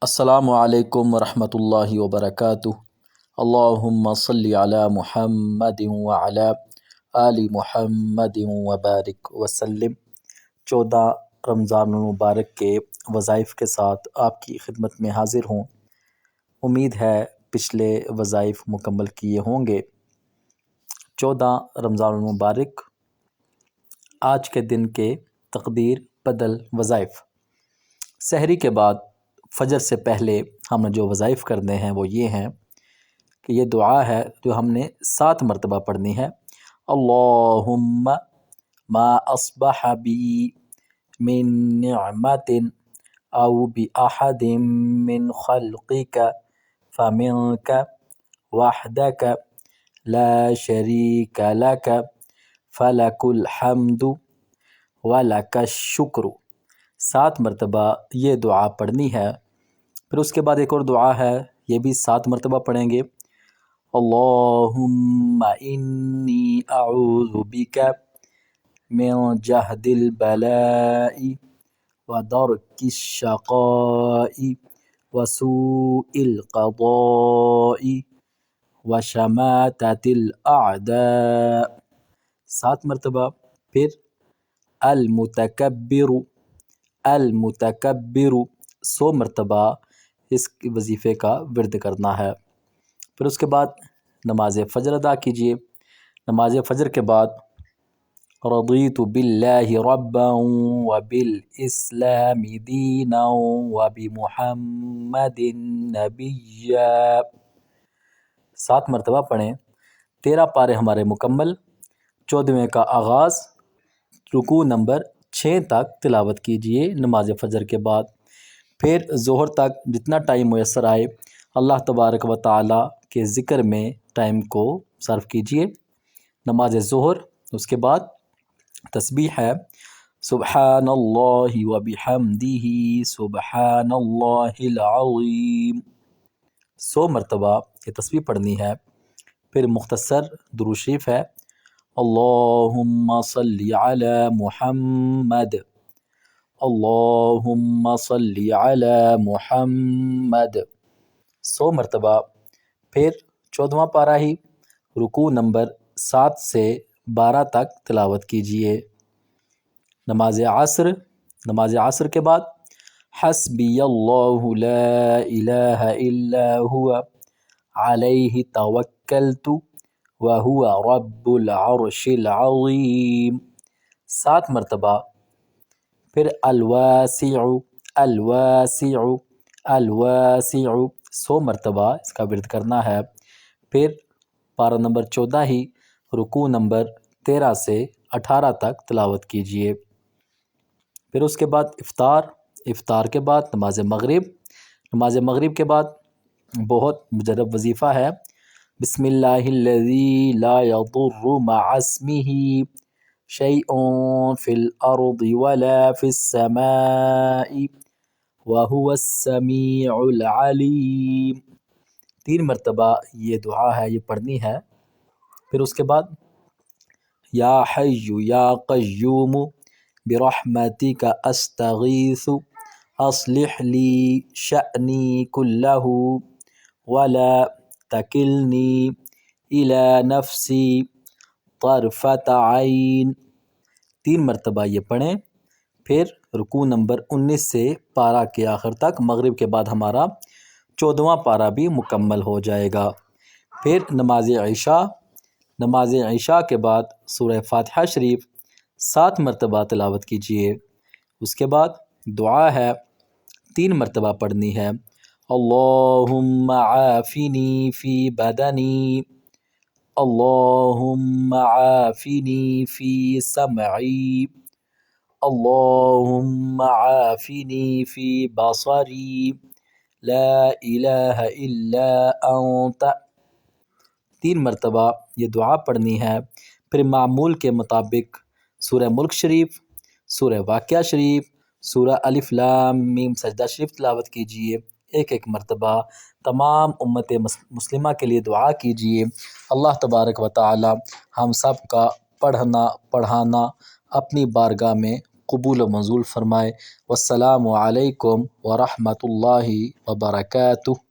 السلام علیکم ورحمۃ اللہ وبرکاتہ۔ اللہم صلی علی محمد وعلی آل محمد وبارک وسلم۔ 14 رمضان المبارک کے وظائف کے ساتھ آپ کی خدمت میں حاضر ہوں۔ امید ہے پچھلے وظائف مکمل کیے ہوں گے۔ 14 رمضان المبارک آج کے دن کے تقدیر بدل وظائف۔ سحری کے بعد فجر سے پہلے ہم نے جو وظائف کرنے ہیں وہ یہ ہیں کہ یہ دعا ہے جو ہم نے 7 مرتبہ پڑھنی ہے۔ اللہم ما اصبح بی من نعمت او باحد من خلقک فمنک وحدک لا شریک لک فلک الحمد ولک الشکر۔ 7 مرتبہ یہ دعا پڑھنی ہے۔ پھر اس کے بعد ایک اور دعا ہے، یہ بھی 7 مرتبہ پڑھیں گے۔ اللہم انی اعوذ بک من جہد البلاء ودرک الشقاء وسوء القضاء وشماتۃ الاعداء۔ 7 مرتبہ۔ پھر المتکبر 100 مرتبہ اس وظیفے کا ورد کرنا ہے۔ پھر اس کے بعد نماز فجر ادا کیجیے۔ نماز فجر کے بعد رضیت باللہ ربا وبالاسلام دینا وبمحمد نبیا۔ 7 مرتبہ پڑھیں۔ 13 پارے ہمارے مکمل۔ 14ویں کا آغاز رکوع نمبر 6 تک تلاوت کیجیے نماز فجر کے بعد۔ پھر ظہر تک جتنا ٹائم میسر آئے اللہ تبارک و تعالیٰ کے ذکر میں ٹائم کو صرف کیجیے۔ نماز ظہر اس کے بعد تسبیح ہے، سبحان اللہ وبحمدہ سبحان اللہ العظیم۔ 100 مرتبہ یہ تسبیح پڑھنی ہے۔ پھر مختصر درود شریف ہے، اللہم صلی علی محمد اللہم صلی علی محمد۔ 100 مرتبہ۔ پھر 14واں پارہ ہی رکوع نمبر 7 سے 12 تک تلاوت کیجیے۔ نماز عصر کے بعد حسبی اللہ لا الہ الا هو علیہ توکلت وہو رب العرش العظیم۔ 7 مرتبہ۔ پھر الواسع الواسع الواسع 100 مرتبہ اس کا ورد کرنا ہے۔ پھر پارہ نمبر 14 ہی رکوع نمبر 13 سے 18 تک تلاوت کیجیے۔ پھر اس کے بعد افطار کے بعد نماز مغرب کے بعد بہت مجرب وظیفہ ہے، بسم اللہ الذی لا یضر مع اسمہ شیء فی الارض ولا فی السماء وہو السمیع العلیم۔ 3 مرتبہ یہ دعا ہے، یہ پڑھنی ہے۔ پھر اس کے بعد یا حی یا قیوم برحمتک استغیث اصلح لی شأنی کلہ ولا تکلنی الی نفسی طرفۃ عین۔ 3 مرتبہ یہ پڑھیں۔ پھر رکوع نمبر 19 سے پارہ کے آخر تک مغرب کے بعد ہمارا 14واں پارہ بھی مکمل ہو جائے گا۔ پھر نماز عشاء کے بعد سورہ فاتحہ شریف 7 مرتبہ تلاوت کیجیے۔ اس کے بعد دعا ہے، 3 مرتبہ پڑھنی ہے، اللہم عافنی فی بدنی اللہم عافنی فی سمعی اللہم عافنی فی بصری لا الہ الا انت۔ 3 مرتبہ یہ دعا پڑھنی ہے۔ پھر معمول کے مطابق سورہ ملک شریف، سورہ واقعہ شریف، سورہ الف لام میم سجدہ شریف تلاوت کیجیے۔ ایک مرتبہ تمام امت مسلمہ کے لیے دعا کیجیے، اللہ تبارک و تعالی ہم سب کا پڑھنا پڑھانا اپنی بارگاہ میں قبول و منظور فرمائے۔ والسلام علیکم ورحمۃ اللہ وبرکاتہ۔